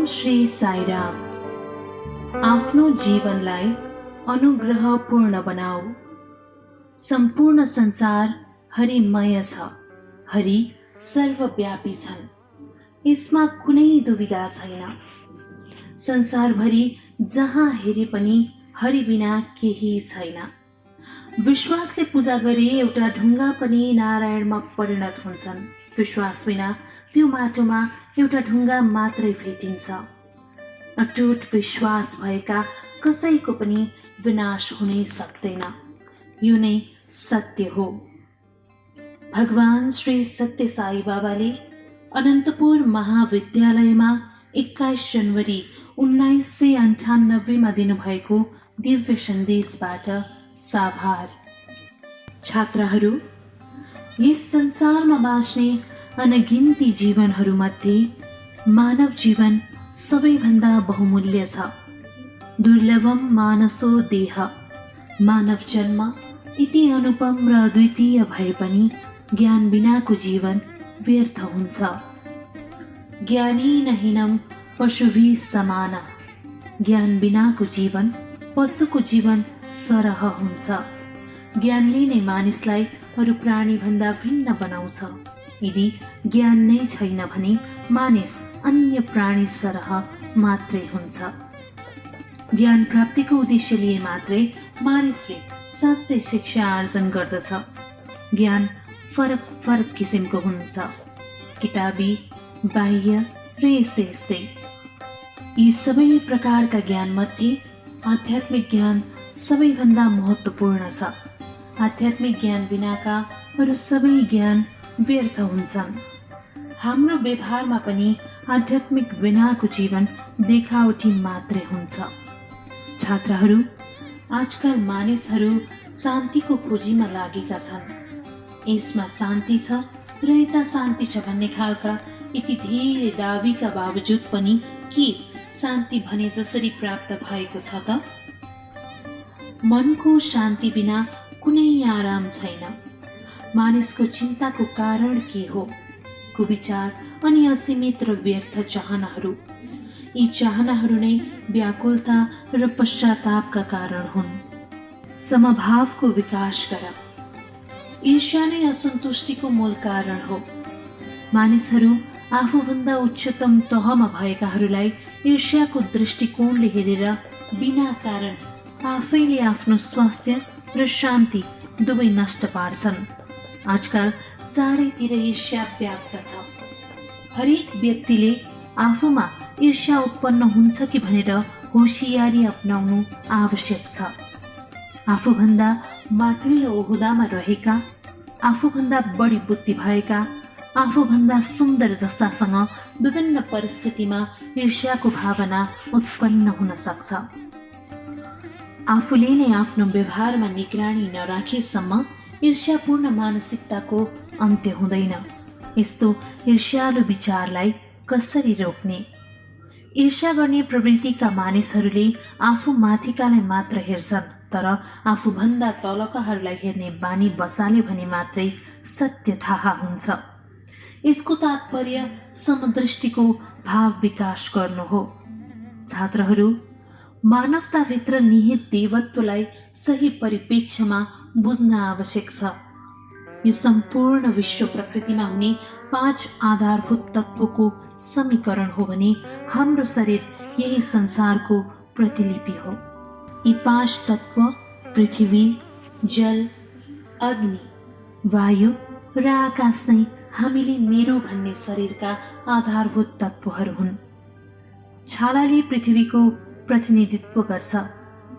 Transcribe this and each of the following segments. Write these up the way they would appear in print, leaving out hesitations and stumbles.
ओम श्री साईराम। आफ्नो जीवनलाई अनुग्रहपूर्ण बनाऊ। सम्पूर्ण संसार हरिमय छ, हरि सर्वव्यापी छन्, यसमा कुनै दुविधा छैन। संसारभरि जहाँ हेरे पनि हरि बिना केही छैन। विश्वासले पूजा गरे एउटा ढुङ्गा पनि नारायणमा परिणत हुन्छन्। विश्वास बिना त्यो माटोमा एउटा ढुङ्गा मात्रै भेटिन्छ। अटुट विश्वास भएका कसैको पनि विनाश हुनै सक्दैन। यो नै सत्य हो। भगवान श्री सत्य साई बाबाले अनन्तपुर महाविद्यालयमा 21 जनवरी 1998 दिनुभएको दिव्य सन्देशबाट साभार। छात्रहरू, यस संसारमा बाँच्ने अनगिन्ती जीवनहरूमध्ये मानव जीवन सबैभन्दा बहुमूल्य छ। दुर्लभम मानसो देह। मानव जन्म यति अनुपम र अद्वितीय भए पनि ज्ञान बिनाको जीवन व्यर्थ हुन्छ। ज्ञानी नहीनम पशुभि समान। ज्ञान बिनाको जीवन पशुको जीवन सरह हुन्छ। ज्ञानले नै मानिसलाई अरू प्राणी भन्दा भिन्न बनाउँछ। यदि ज्ञान नै छैन भने मानिस अन्य प्राणी सरह मात्रै हुन्छ। ज्ञान प्राप्तिको उद्देश्य लिए मात्रै मानिसले साँच्चै शिक्षा आर्जन गर्दछ। ज्ञान फरक फरक किसिमको हुन्छ, किताबी, बाह्य र यस्तै यस्तै। यी सबै प्रकारका ज्ञान मध्ये आध्यात्मिक ज्ञान सबैभन्दा महत्त्वपूर्ण छ। आध्यात्मिक ज्ञान बिनाका अरू सबै ज्ञान व्यर्थ हुन्छन्। हाम्रो व्यवहारमा पनि आध्यात्मिक बिनाको जीवन देखावटी मात्रै हुन्छ। छात्रहरू, आजकल मानिसहरू शान्तिको खोजीमा लागेका छन्। यसमा शान्ति छ र यता शान्ति छ भन्ने खालका यति धेरै दाबीका बावजुद पनि के शान्ति भने जसरी प्राप्त भएको छ त? मनको शान्ति बिना कुनै आराम छैन। मानिसको चिन्ताको कारण के हो? कुविचार अनि असीमित र व्यर्थ चाहनाहरू। यी चाहनाहरू नै व्याकुलता र पश्चातापका कारण हुन्। समभावको विकास गर। ईर्ष्या नै असन्तुष्टिको मूल कारण हो। मानिसहरू आफूभन्दा उच्चतम तहमा भएकाहरूलाई ईर्ष्याको दृष्टिकोणले हेरेर बिना कारण आफैले आफ्नो स्वास्थ्य र शान्ति दुवै नष्ट पार्छन्। आजकल चारैतिर ईर्ष्या व्याप्त छ। हरेक व्यक्तिले आफूमा ईर्ष्या उत्पन्न हुन्छ कि भनेर होसियारी अपनाउनु आवश्यक छ। आफूभन्दा माथिल्लो ओहदामा रहेका, आफूभन्दा बढी बुद्धि भएका, आफूभन्दा सुन्दर जस्तासँग विभिन्न परिस्थितिमा ईर्ष्याको भावना उत्पन्न हुन सक्छ। आफूले नै आफ्नो व्यवहारमा निगरानी नराखेसम्म ईर्ष्यापूर्ण मानसिकताको अन्त्य हुँदैन। यस्तो ईर्ष्यालु विचारलाई कसरी रोक्ने? ईर्ष्या गर्ने प्रवृत्तिका मानिसहरूले आफू माथिकालाई मात्र हेर्छन्, तर आफूभन्दा तलकाहरूलाई हेर्ने बानी बसाल्यो भने मात्रै सत्य थाहा हुन्छ। यसको तात्पर्य समदृष्टिको भाव विकास गर्नु हो। छात्रहरू, मानवताभित्र निहित देवत्वलाई सही परिप्रेक्ष्यमा बुझ्न आवश्यक छ। यो सम्पूर्ण विश्व प्रकृतिमा हुने 5 आधारभूत तत्त्वको समीकरण हो भने हाम्रो शरीर यही संसारको प्रतिलिपि हो। यी 5 तत्त्व पृथ्वी, जल, अग्नि, वायु र आकाश नै हामीले मेरो भन्ने शरीरका आधारभूत तत्त्वहरू हुन्। छालाले पृथ्वीको प्रतिनिधित्व गर्छ।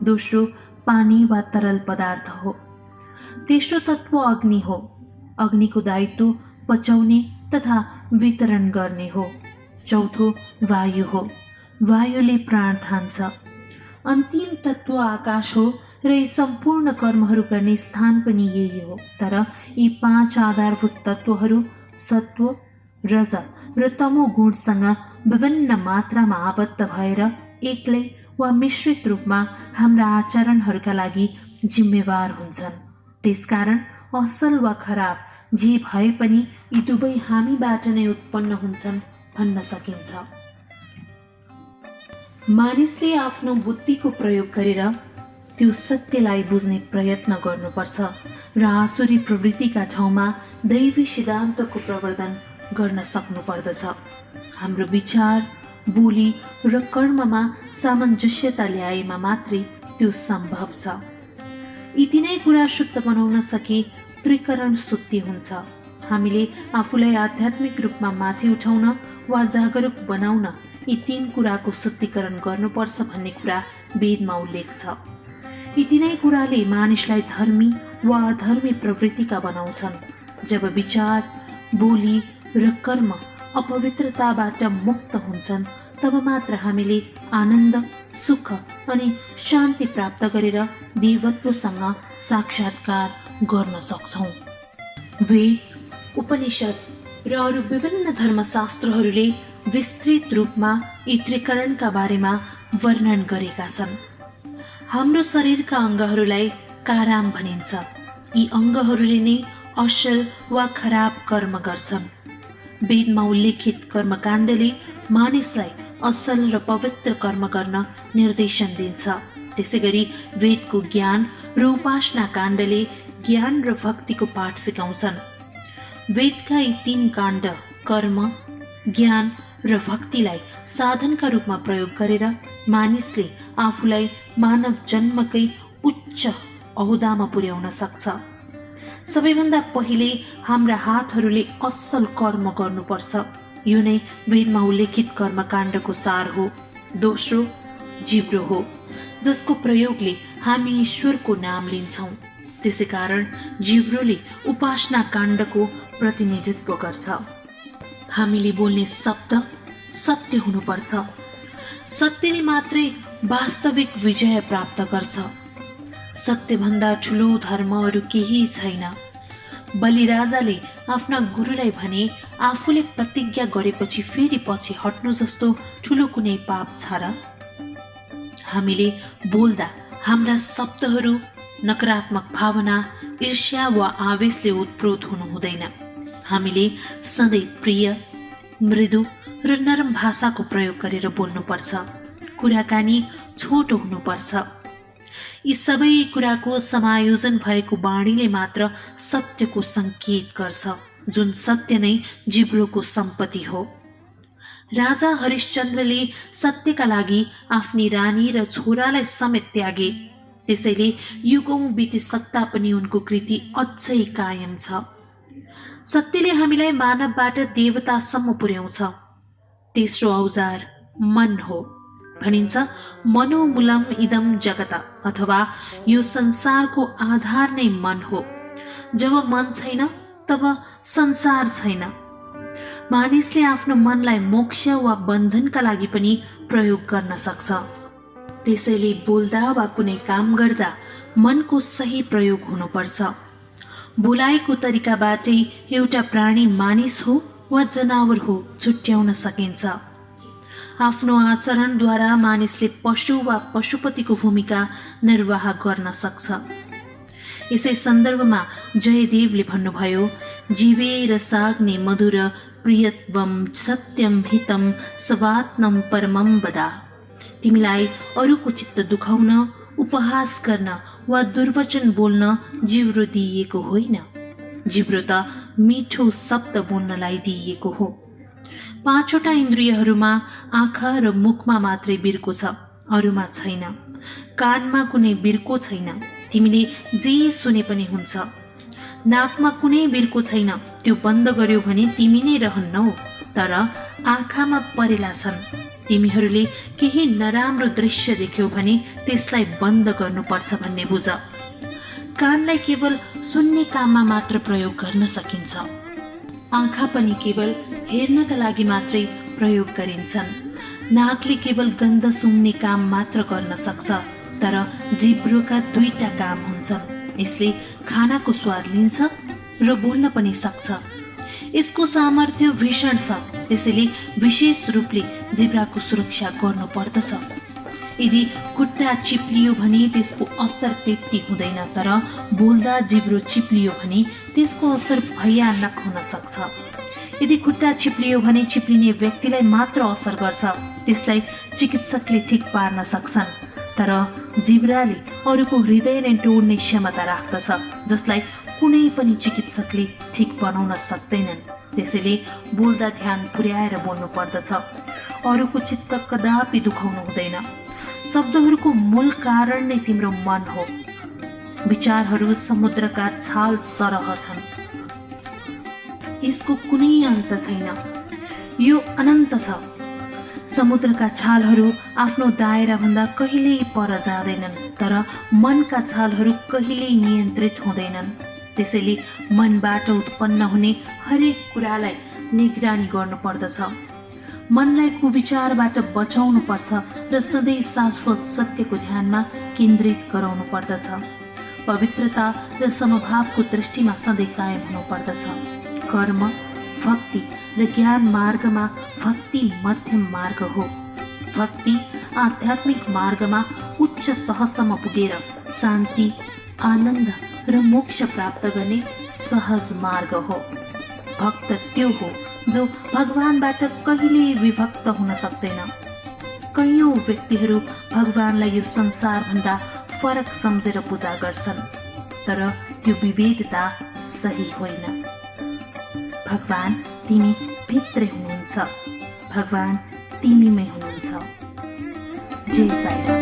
दोस्रो पानी वा तरल पदार्थ हो। तेस्रो तत्त्व अग्नि हो। अग्निको दायित्व पचाउने तथा वितरण गर्ने हो। चौथो वायु हो। वायुले प्राण थान्छ। अन्तिम तत्त्व आकाश हो र यी सम्पूर्ण कर्महरू गर्ने स्थान पनि यही हो। तर यी 5 आधारभूत तत्त्वहरू सत्व, रज र तमो गुणसँग विभिन्न मात्रामा आबद्ध भएर एक्लै वा मिश्रित रूपमा हाम्रा आचरणहरूका लागि जिम्मेवार हुन्छन्। त्यसकारण असल वा खराब जे भए पनि यी दुवै हामीबाट नै उत्पन्न हुन्छन् भन्न सकिन्छ। मानिसले आफ्नो बुद्धिको प्रयोग गरेर त्यो सत्यलाई बुझ्ने प्रयत्न गर्नुपर्छ र आसुरी प्रवृत्तिका ठाउँमा दैवी सिद्धान्तको प्रवर्धन गर्न सक्नुपर्दछ। हाम्रो विचार, बोली र कर्ममा सामञ्जस्यता ल्याएमा मात्रै त्यो सम्भव छ। यी तीनै कुरा शुद्ध बनाउन सके त्रिकरण शुद्धि हुन्छ। हामीले आफूलाई आध्यात्मिक रूपमा माथि उठाउन वा जागरुक बनाउन यी तीन कुराको शुद्धिकरण गर्नुपर्छ भन्ने कुरा वेदमा उल्लेख छ। यी तीनै कुराले मानिसलाई धर्मी वा अधर्मी प्रवृत्तिका बनाउँछन्। जब विचार, बोली र कर्म अपवित्रताबाट मुक्त हुन्छन् तब मात्र हामीले आनन्द, सुख अनि शान्ति प्राप्त गरेर देवत्वसँग साक्षात्कार गर्न सक्छौँ। वेद, उपनिषद र अरू विभिन्न धर्मशास्त्रहरूले विस्तृत रूपमा यी त्रिकरणका बारेमा वर्णन गरेका छन्। हाम्रो शरीरका अङ्गहरूलाई काराम भनिन्छ। यी अङ्गहरूले नै असल वा खराब कर्म गर्छन्। वेदमा उल्लेखित कर्मकाण्डले मानिसलाई असल र पवित्र कर्म गर्न निर्देशन दिन्छ। त्यसैगरी वेदको ज्ञान र उपासना काण्डले ज्ञान र भक्तिको पाठ सिकाउँछन्। वेदका यी तीन काण्ड कर्म, ज्ञान र भक्तिलाई साधनका रूपमा प्रयोग गरेर मानिसले आफूलाई मानव जन्मकै उच्च अहुदामा पुर्याउन सक्छ। सबैभन्दा पहिले हाम्रा हातहरूले असल कर्म गर्नुपर्छ। यो नै वेदमा उल्लेखित कर्मकाण्डको सार हो। दोस्रो जिब्रो हो, जसको प्रयोगले हामी ईश्वरको नाम लिन्छौँ। त्यसैकारण जिब्रोले उपासना काण्डको प्रतिनिधित्व गर्छ। हामीले बोल्ने शब्द सत्य हुनुपर्छ। सत्यले मात्रै वास्तविक विजय प्राप्त गर्छ। सत्यभन्दा ठुलो धर्म अरू केही छैन। बलिराजाले आफ्ना गुरुलाई भने, आफूले प्रतिज्ञा गरेपछि फेरि पछि हट्नु जस्तो ठुलो कुनै पाप छ र? हामीले बोल्दा हाम्रा शब्दहरू नकारात्मक भावना, ईर्ष्या वा आवेशले उत्प्रोत हुनु हुँदैन। हामीले सधैँ प्रिय, मृदु र नरम भाषाको प्रयोग गरेर बोल्नुपर्छ। कुराकानी छोटो हुनुपर्छ। यी सबै कुराको समायोजन भएको बाणीले मात्र सत्यको सङ्केत गर्छ, जुन सत्य नै जिब्रोको सम्पत्ति हो। राजा हरिश्चन्द्रले सत्यका लागि आफ्नी रानी र छोरालाई समेत त्यागे। त्यसैले युगौं बितिसक्दा पनि उनको कृति अझै कायम छ। सत्यले हामीलाई मानवबाट देवतासम्म पुर्याउँछ। तेस्रो औजार मन हो। भनिन्छ मनोमूलम इदम जगत, अथवा यो संसारको आधार नै मन हो। जब मन छैन तब संसार छैन। मानिसले आफ्नो मनलाई मोक्ष वा बन्धनका लागि पनि प्रयोग गर्न सक्छ। त्यसैले बोल्दा वा कुनै काम गर्दा मनको सही प्रयोग हुनुपर्छ। बोलाएको तरिकाबाटै एउटा प्राणी मानिस हो वा जनावर हो छुट्याउन सकिन्छ। आफ्नो आचरणद्वारा मानिसले पशु वा पशुपतिको भूमिका निर्वाह गर्न सक्छ। यसै सन्दर्भमा जयदेवले भन्नुभयो, जीवेर साग्ने मधुर प्रियत्वम सत्यम हितम सवात्नम परमम वदा। तिमीलाई अरूको चित्त दुखाउन, उपहास गर्न वा दुर्वचन बोल्न जिब्रो दिइएको होइन। जिब्रो त मिठो शब्द बोल्नलाई दिइएको हो। पाँचवटा इन्द्रियहरूमा आँखा र मुखमा मात्रै बिर्को छ, अरूमा छैन। कानमा कुनै बिर्को छैन, तिमीले जे सुने पनि हुन्छ। नाकमा कुनै बिर्को छैन, त्यो बन्द गर्यो भने तिमी नै रहन्नौ। तर आँखामा परेला छन्। तिमीहरूले केही नराम्रो दृश्य देख्यौ भने त्यसलाई बन्द गर्नुपर्छ भन्ने बुझ। कानलाई केवल सुन्ने काममा मात्र प्रयोग गर्न सकिन्छ। आँखा पनि केवल हेर्नका लागि मात्रै प्रयोग गरिन्छन्। नाकले केवल गन्ध सुन्ने काम मात्र गर्न सक्छ। तर जिब्रोका दुईटा काम हुन्छन्। यसले खानाको स्वाद लिन्छ र बोल्न पनि सक्छ। यसको सामर्थ्य भीषण छ। त्यसैले विशेष रूपले जिब्राको सुरक्षा गर्नु पर्दछ। यदि खुट्टा चिप्लियो भने त्यसको असर त्यति हुँदैन, तर बोल्दा जिब्रो चिप्लियो भने त्यसको असर भयानक हुन सक्छ। यदि खुट्टा चिप्लियो भने चिप्लिने व्यक्तिलाई मात्र असर गर्छ, त्यसलाई चिकित्सकले ठिक पार्न सक्छन्। तर जिब्राले अरूको हृदय नै तोड्ने क्षमता राख्दछ, जसलाई कुनै पनि चिकित्सकले ठिक बनाउन सक्दैनन्। त्यसैले बोल्दा ध्यान पुर्याएर बोल्नु पर्दछ। अरूको चित्त कदापि दुखाउनु हुँदैन। शब्दहरूको मूल कारण नै तिम्रो मन हो। विचारहरू समुद्रका छाल सरह छन्, यसको कुनै अन्त छैन, यो अनन्त छ। समुद्रका छालहरू आफ्नो दायराभन्दा कहिल्यै पर जाँदैनन्, तर मनका छालहरू कहिल्यै नियन्त्रित हुँदैनन्। त्यसैले मनबाट उत्पन्न हुने हरेक कुरालाई निगरानी गर्नुपर्दछ। मनलाई कुविचारबाट बचाउनु पर्छ र सधैँ शाश्वत सत्यको ध्यानमा केन्द्रित गराउनु पर्दछ। पवित्रता र समभावको दृष्टिमा सधैँ कायम हुनुपर्दछ। कर्म, भक्ति र ज्ञान मार्गमा भक्ति मध्यम मार्ग हो। भक्ति आध्यात्मिक मार्गमा उच्च तहसम्म पुगेर शान्ति, आनन्द र मोक्ष प्राप्त गर्ने सहज मार्ग हो। भक्त त्यो हो जो भगवानबाट कहिल्यै विभक्त हुन सक्दैन। कैयौँ व्यक्तिहरू भगवानलाई यो संसारभन्दा फरक सम्झेर पूजा गर्छन्, तर यो विभेदता सही होइन। भगवान तिमी भित्रै हुनुहुन्छ, भगवान तिमीमै हुनुहुन्छ। जय साईं।